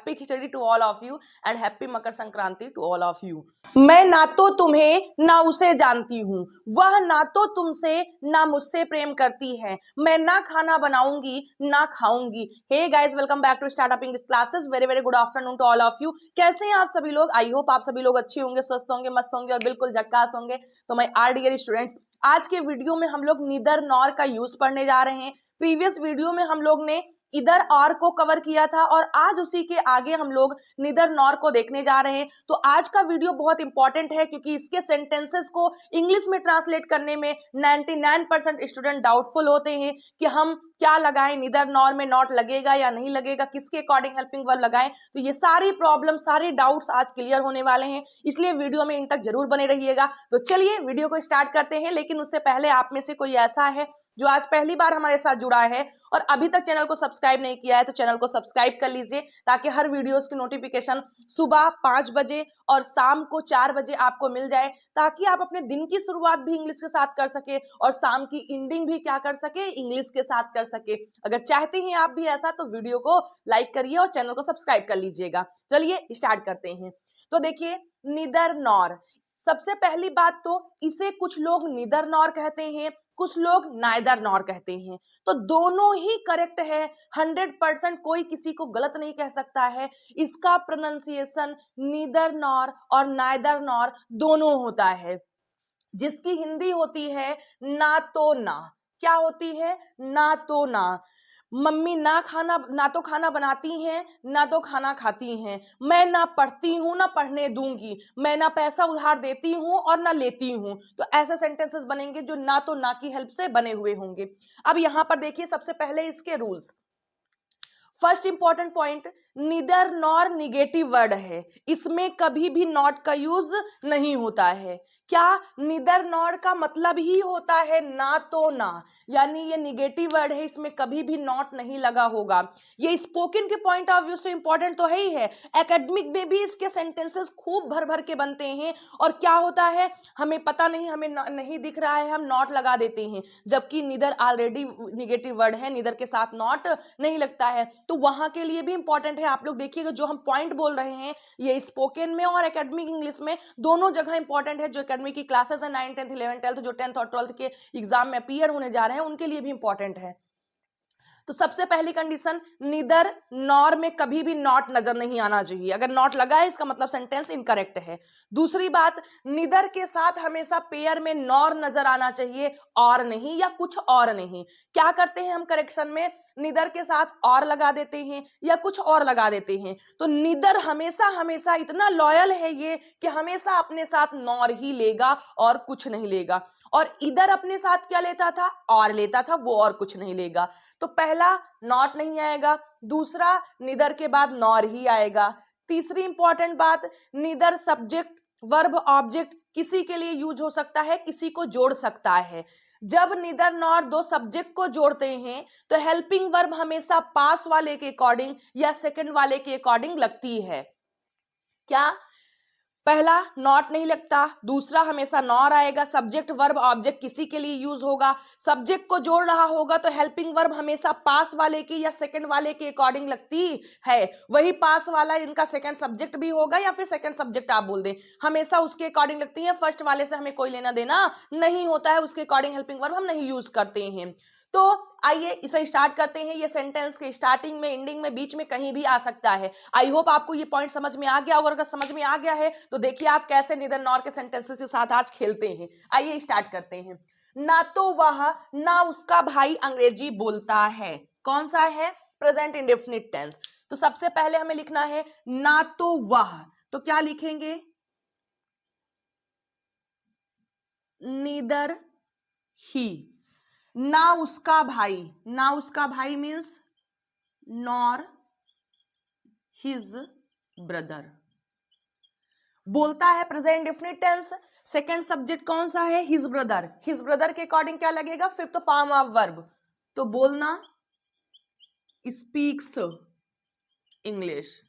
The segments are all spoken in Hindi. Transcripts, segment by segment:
Happy khichdi to all of you and happy Makar Sankranti to all of you. मैं ना तो तुम्हें ना उसे जानती हूँ, वह ना तो तुमसे ना मुझसे प्रेम करती है, मैं ना खाना बनाऊंगी ना खाऊंगी। Hey guys, welcome back to startup English classes. Very very good afternoon to all of you. कैसे हैं आप सभी लोग? आई होप आप सभी लोग अच्छे होंगे, स्वस्थ होंगे, मस्त होंगे और बिल्कुल झक्कास होंगे। तो माय आर डियर स्टूडेंट्स, आज के वीडियो में हम लोग नीदर नॉर का यूज पढ़ने जा रहे हैं। प्रीवियस वीडियो में हम लोग ने इधर और को कवर किया था और आज उसी के आगे हम लोग निदर नॉर को देखने जा रहे हैं। तो आज का वीडियो बहुत इंपॉर्टेंट है क्योंकि इसके सेंटेंसेस को इंग्लिश में ट्रांसलेट करने में 99% स्टूडेंट डाउटफुल होते हैं कि हम क्या लगाएं, निदर नॉर में नॉट लगेगा या नहीं लगेगा, किसके अकॉर्डिंग हेल्पिंग वर्ब लगाएं। तो ये सारी प्रॉब्लम, सारे डाउट्स आज क्लियर होने वाले हैं, इसलिए वीडियो में इन तक जरूर बने रहिएगा। तो चलिए वीडियो को स्टार्ट करते हैं। लेकिन उससे पहले आप में से कोई ऐसा है जो आज पहली बार हमारे साथ जुड़ा है और अभी तक चैनल को सब्सक्राइब नहीं किया है तो चैनल को सब्सक्राइब कर लीजिए ताकि हर वीडियोस की नोटिफिकेशन सुबह 5 बजे और शाम को 4 बजे आपको मिल जाए, ताकि आप अपने दिन की शुरुआत भी इंग्लिश के साथ कर सके और शाम की एंडिंग भी क्या कर सके, इंग्लिश के साथ कर सके। अगर चाहते हैं आप भी ऐसा तो वीडियो को लाइक करिए और चैनल को सब्सक्राइब कर लीजिएगा। चलिए स्टार्ट करते हैं। तो देखिए, निदर नॉर, सबसे पहली बात तो इसे कुछ लोग निदर नॉर कहते हैं, कुछ लोग नाइदर नॉर कहते हैं। तो दोनों ही करेक्ट है, 100% कोई किसी को गलत नहीं कह सकता है। इसका प्रोनाउंसिएशन नीदर नॉर और नाइदर नॉर दोनों होता है, जिसकी हिंदी होती है ना तो ना। क्या होती है? ना तो ना। मम्मी ना तो खाना बनाती हैं ना तो खाना खाती हैं, मैं ना पढ़ती हूं ना पढ़ने दूंगी, मैं ना पैसा उधार देती हूं और ना लेती हूं। तो ऐसे सेंटेंसेस बनेंगे जो ना तो ना की हेल्प से बने हुए होंगे। अब यहां पर देखिए, सबसे पहले इसके rules. First important point, neither nor negative word है, इसमें कभी भी नॉट का यूज नहीं होता है। क्या? निदर नॉर का मतलब ही होता है ना तो ना, यानी ये निगेटिव वर्ड है, इसमें कभी भी नॉट नहीं लगा होगा। ये स्पोकन के पॉइंट ऑफ व्यू से इंपॉर्टेंट तो है ही है, एकेडमिक में भी इसके सेंटेंसेस खूब भर भर के बनते हैं। और क्या होता है, हमें पता नहीं, हमें नहीं दिख रहा है, हम नॉट लगा देते हैं, जबकि निदर ऑलरेडी निगेटिव वर्ड है, निदर के साथ नॉट नहीं लगता है। तो वहां के लिए भी इंपॉर्टेंट है। आप लोग देखिएगा, जो हम पॉइंट बोल रहे हैं ये स्पोकन में और एकेडमिक इंग्लिश में दोनों जगह इंपॉर्टेंट है। जो एकेडमिक की क्लासेस है 9, 10, 11, 12, जो 10th और 12th के एग्जाम में अपीयर होने जा रहे हैं उनके लिए भी इंपॉर्टेंट है। तो सबसे पहली कंडीशन, निदर नॉर में कभी भी नॉट नजर नहीं आना चाहिए। अगर नॉट लगा है इसका मतलब सेंटेंस इनकरेक्ट है। दूसरी बात, निदर के साथ हमेशा पेयर में नॉर नजर आना चाहिए, और नहीं या कुछ और नहीं। क्या करते हैं हम करेक्शन में, निदर के साथ और लगा देते हैं या कुछ और लगा देते हैं। तो निदर हमेशा हमेशा इतना लॉयल है ये कि हमेशा अपने साथ नॉर ही लेगा और कुछ नहीं लेगा। और इधर अपने साथ क्या लेता था? और लेता था, वो और कुछ नहीं लेगा। तो पहला, नॉट नहीं आएगा। दूसरा, निदर के बाद नॉर ही आएगा। तीसरी इंपॉर्टेंट बात, निदर सब्जेक्ट वर्ब ऑब्जेक्ट किसी के लिए यूज हो सकता है, किसी को जोड़ सकता है। जब निदर नॉर दो सब्जेक्ट को जोड़ते हैं तो हेल्पिंग वर्ब हमेशा पास वाले के अकॉर्डिंग या सेकंड वाले के अकॉर्डिंग लगती है। क्या? पहला, नॉट नहीं लगता। दूसरा, हमेशा नॉर आएगा। सब्जेक्ट वर्ब ऑब्जेक्ट किसी के लिए यूज होगा। सब्जेक्ट को जोड़ रहा होगा तो हेल्पिंग वर्ब हमेशा पास वाले की या सेकंड वाले के अकॉर्डिंग लगती है। वही पास वाला इनका सेकंड सब्जेक्ट भी होगा या फिर सेकंड सब्जेक्ट आप बोल दें, हमेशा उसके अकॉर्डिंग लगती है। फर्स्ट वाले से हमें कोई लेना देना नहीं होता है, उसके अकॉर्डिंग हेल्पिंग वर्ब हम नहीं यूज करते हैं। तो आइए इसे स्टार्ट करते हैं। ये सेंटेंस के स्टार्टिंग में, एंडिंग में, बीच में कहीं भी आ सकता है। आई होप आपको ये पॉइंट समझ में आ गया होगा। अगर समझ में आ गया है तो देखिए आप कैसे निदर नॉर के सेंटेंसेस के साथ आज खेलते हैं। आइए स्टार्ट करते हैं। ना तो वह ना उसका भाई अंग्रेजी बोलता है। कौन सा है? Present indefinite tense. तो सबसे पहले हमें लिखना है ना तो वह, तो क्या लिखेंगे? नीदर ही। ना उसका भाई, ना उसका भाई मीन्स नॉर हिज ब्रदर। बोलता है present definite tense, second subject कौन सा है? His brother. हिज ब्रदर के अकॉर्डिंग क्या लगेगा? Fifth form of verb. तो बोलना, स्पीक्स इंग्लिश।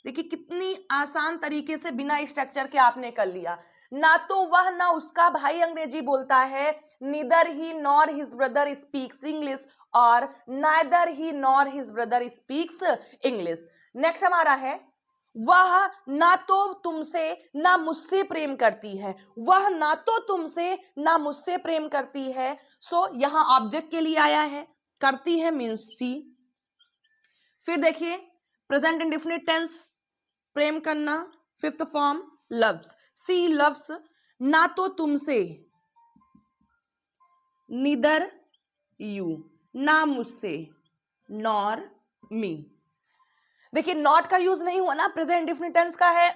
देखिए कितनी आसान तरीके से बिना स्ट्रक्चर के आपने कर लिया। ना तो वह ना उसका भाई अंग्रेजी बोलता है, neither he nor his brother speaks English, और neither he nor his brother speaks English. Next हमारा है वह ना तो तुमसे ना मुझसे प्रेम करती है, वह ना तो तुमसे ना मुझसे प्रेम करती है। सो यहां ऑब्जेक्ट के लिए आया है, करती है मीन्स सी। फिर देखिए प्रेजेंट इंडेफिनिट टेंस, प्रेम करना, फिफ्थ फॉर्म लव्स, सी लव्स ना तो तुमसे, नीदर यू, ना मुझसे, नॉर मी। देखिए नॉट का यूज नहीं हुआ ना, प्रेजेंट इंडेफिनिट टेंस का है,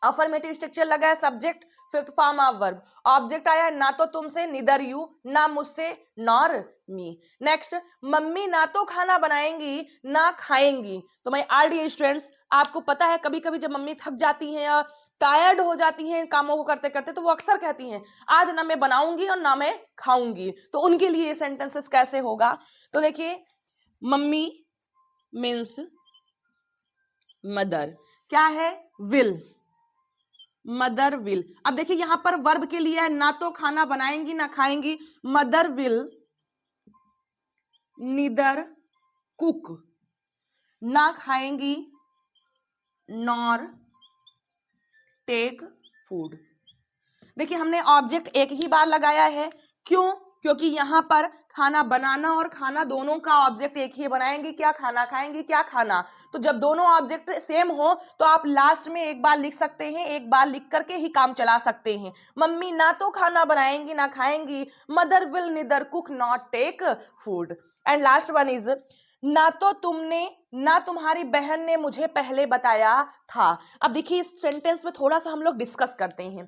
अफर्मेटिव स्ट्रक्चर लगा है, subject, fifth form of verb, object आया ना तो तुमसे, निदर यू, ना मुझसे, नॉर मी। नेक्स्ट, मम्मी ना तो खाना बनाएंगी ना खाएंगी। तो मैं आरडी स्टूडेंट्स, आपको पता है कभी कभी जब मम्मी थक जाती हैं या टायर्ड हो जाती हैं कामों को करते करते, तो वो अक्सर कहती हैं आज ना मैं बनाऊंगी और ना मैं खाऊंगी। तो उनके लिए ये सेंटेंसेस कैसे होगा? तो देखिए मम्मी मीन्स मदर, क्या है? Will, mother will. अब देखिए यहां पर वर्ब के लिए है ना तो खाना बनाएंगी ना खाएंगी, मदर विल नीदर कुक, ना खाएंगी नॉर टेक फूड। देखिए हमने ऑब्जेक्ट एक ही बार लगाया है, क्यों? क्योंकि यहां पर खाना बनाना और खाना दोनों का ऑब्जेक्ट एक ही बनाएंगे, क्या खाना खाएंगे, क्या खाना। तो जब दोनों ऑब्जेक्ट सेम हो तो आप लास्ट में एक बार लिख सकते हैं, एक बार लिख करके ही काम चला सकते हैं। मम्मी ना तो खाना बनाएंगी ना खाएंगी, mother will neither cook not take food. And last one is ना तो तुमने ना तुम्हारी बहन ने मुझे पहले बताया था। अब देखिए इस सेंटेंस में थोड़ा सा हम लोग डिस्कस करते हैं।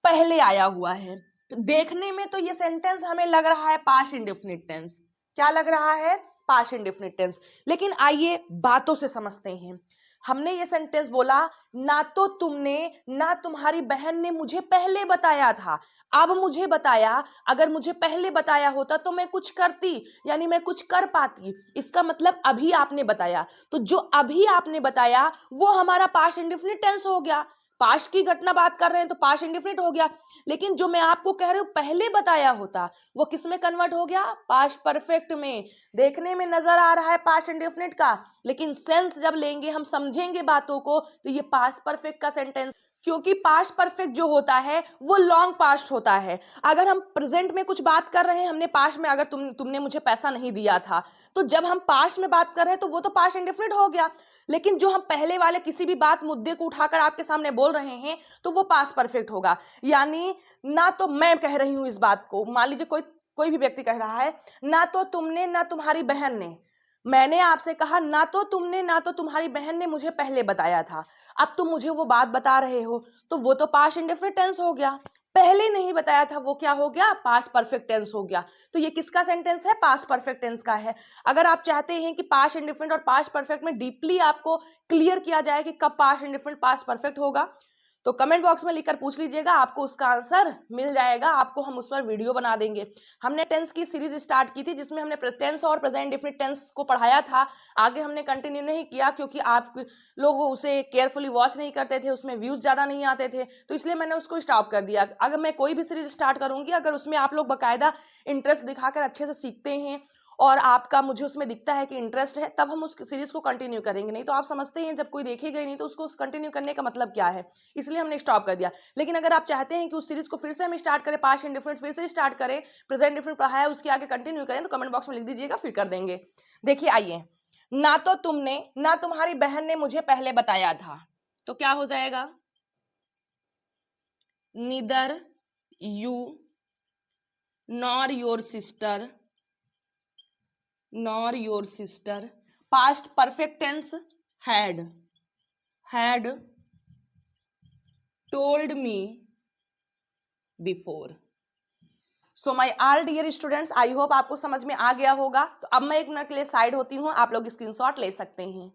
पहले आया हुआ है, तो देखने में तो ये सेंटेंस हमें लग रहा है पास्ट इंडेफिनिट टेंस। क्या लग रहा है? Past indefinite tense. लेकिन आइए बातों से समझते हैं। हमने ये सेंटेंस बोला ना तो तुमने ना तुम्हारी बहन ने मुझे पहले बताया था, अब मुझे बताया। अगर मुझे पहले बताया होता तो मैं कुछ करती, यानी मैं कुछ कर पाती। इसका मतलब अभी आपने बताया, तो जो अभी आपने बताया वो हमारा पास्ट इंडेफिनिट टेंस हो गया। पास्ट की घटना बात कर रहे हैं तो पास्ट इंडेफिनिट हो गया। लेकिन जो मैं आपको कह रही हूं पहले बताया होता, वो किस में कन्वर्ट हो गया? पास्ट परफेक्ट में। देखने में नजर आ रहा है पास्ट इंडेफिनिट का, लेकिन सेंस जब लेंगे, हम समझेंगे बातों को, तो ये पास्ट परफेक्ट का सेंटेंस। क्योंकि पास्ट परफेक्ट जो होता है वो लॉन्ग पास्ट होता है। अगर हम प्रेजेंट में कुछ बात कर रहे हैं, हमने पास्ट में, अगर तुमने मुझे पैसा नहीं दिया था, तो जब हम पास्ट में बात कर रहे हैं तो वो तो पास्ट इंडेफिनिट हो गया। लेकिन जो हम पहले वाले किसी भी बात मुद्दे को उठाकर आपके सामने बोल रहे हैं, तो वो पास्ट परफेक्ट होगा। यानी ना तो मैं कह रही हूं इस बात को, मान लीजिए कोई कोई भी व्यक्ति कह रहा है ना तो तुमने ना तुम्हारी बहन ने, मैंने आपसे कहा ना तो तुमने ना तो तुम्हारी बहन ने मुझे पहले बताया था, अब तुम मुझे वो बात बता रहे हो, तो वो तो पास्ट इंडेफिनिट टेंस हो गया। पहले नहीं बताया था वो क्या हो गया? पास्ट परफेक्ट टेंस हो गया। तो ये किसका सेंटेंस है? पास्ट परफेक्ट टेंस का है। अगर आप चाहते हैं कि पास्ट इंडेफिनिट और पास्ट परफेक्ट में डीपली आपको क्लियर किया जाए कि कब पास्ट इंडेफिनिट पास्ट परफेक्ट होगा, तो कमेंट बॉक्स में लिखकर पूछ लीजिएगा, आपको उसका आंसर मिल जाएगा। आपको हम उस पर वीडियो बना देंगे। हमने टेंस की सीरीज स्टार्ट की थी जिसमें हमने टेंस और प्रेजेंट इंडेफिनिट टेंस को पढ़ाया था। आगे हमने कंटिन्यू नहीं किया क्योंकि आप लोग उसे केयरफुली वॉच नहीं करते थे, उसमें व्यूज ज़्यादा नहीं आते थे, तो इसलिए मैंने उसको स्टॉप कर दिया। अगर मैं कोई भी सीरीज स्टार्ट करूंगी, अगर उसमें आप लोग बाकायदा इंटरेस्ट दिखाकर अच्छे से सीखते हैं और आपका मुझे उसमें दिखता है कि इंटरेस्ट है, तब हम उस सीरीज को कंटिन्यू करेंगे। नहीं तो आप समझते हैं जब कोई देखेगा ही नहीं तो उसको कंटिन्यू करने का मतलब क्या है, इसलिए हमने स्टॉप कर दिया। लेकिन अगर आप चाहते हैं कि उस सीरीज को फिर से हम स्टार्ट करें, पास्ट इंडेफिनिट फिर से स्टार्ट करें, प्रेजेंट इंडेफिनिट पढ़ा है उसके आगे कंटिन्यू करें, तो कमेंट बॉक्स में लिख दीजिएगा, फिर कर देंगे। देखिए आइए, ना तो तुमने ना तुम्हारी बहन ने मुझे पहले बताया था, तो क्या हो जाएगा? Neither you nor your sister, nor your sister. Past perfect tense had told me before। So my are dear students, I hope आपको समझ में आ गया होगा। तो अब मैं एक मिनट के लिए साइड होती हूं, आप लोग स्क्रीनशॉट ले सकते हैं।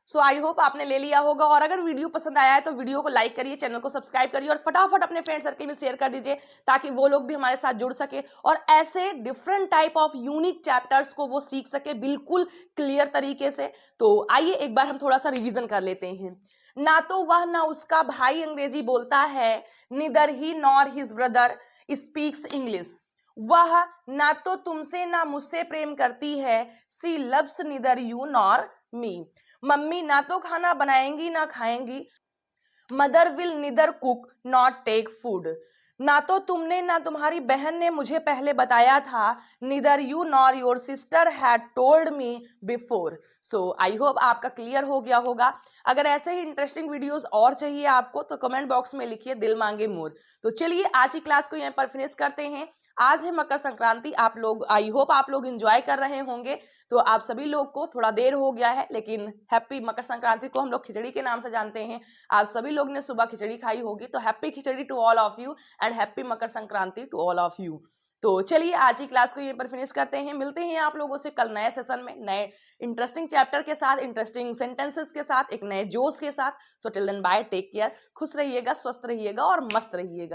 सो आई होप आपने ले लिया होगा, और अगर वीडियो पसंद आया है तो वीडियो को लाइक करिए, चैनल को सब्सक्राइब करिए और फटाफट अपने फ्रेंड सर्कल में शेयर कर दीजिए ताकि वो लोग भी हमारे साथ जुड़ सके और ऐसे different type of unique chapters को वो सीख सके बिल्कुल क्लियर तरीके से। तो आइए एक बार हम थोड़ा सा रिवीजन कर लेते हैं। ना तो वह ना उसका भाई अंग्रेजी बोलता है, neither he nor his brother speaks English. वह ना तो तुमसे ना मुझसे प्रेम करती है, she loves neither you nor me. मम्मी ना तो खाना बनाएंगी ना खाएंगी, mother will neither cook not take food. ना तो तुमने ना तुम्हारी बहन ने मुझे पहले बताया था, neither you nor your sister had told me before. So I hope आपका क्लियर हो गया होगा। अगर ऐसे ही इंटरेस्टिंग वीडियोस और चाहिए आपको तो कमेंट बॉक्स में लिखिए, दिल मांगे मोर। तो चलिए आज की क्लास को यहाँ पर फिनिश करते हैं। आज है मकर संक्रांति, आप लोग आई होप आप लोग एंजॉय कर रहे होंगे। तो आप सभी लोग को थोड़ा देर हो गया है, लेकिन हैप्पी मकर संक्रांति को हम लोग खिचड़ी के नाम से जानते हैं। आप सभी लोग ने सुबह खिचड़ी खाई होगी, तो happy khichdi to all of you and happy Makar Sankranti to all of you. तो चलिए आज की क्लास को यहीं पर फिनिश करते हैं। मिलते हैं आप लोगों से कल नए सेशन में, नए इंटरेस्टिंग चैप्टर के साथ, इंटरेस्टिंग सेंटेंसेस के साथ, एक नए जोश के साथ। So till then bye, take care, खुश रहिएगा, स्वस्थ रहिएगा और मस्त रहिएगा।